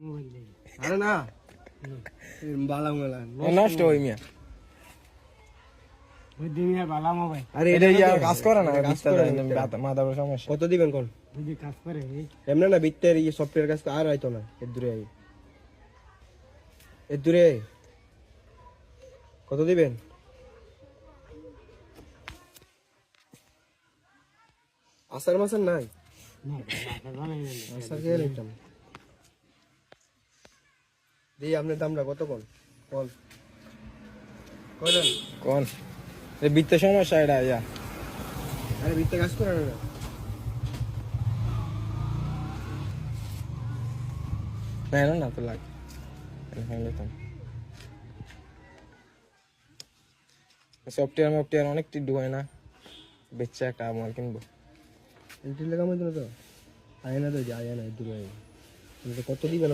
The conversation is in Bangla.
আরে না বালা মেলা নষ্ট হই মিয়া ওই দিনে বালা মোবাইল আরে এটা ইয়া কাজ করে না কাজ করে মাথা বড় সমস্যা কত দিবেন কোন যদি কাজ করে এমনি না বিত্তের এই সফটওয়্যার কাজ আর আইতো না এর দূরে আই এর দূরে আই কত দিবেন আসার মাসার নাই আসার কে নিতাম দি আপনার দামটা কত কোন কোন কইলেন কোন এই বিত্তে সমস্যা এটা ইয়া আরে বিত্তে কাজ করে না না না তো লাগ হলে তো সফটওয়্যার অনেক টিডু হয় না বেচে একটা মাল কিনবো এন্ট্রি লাগামই দিল তো আয় না তো যায় না দূরে আয় কত দিবেন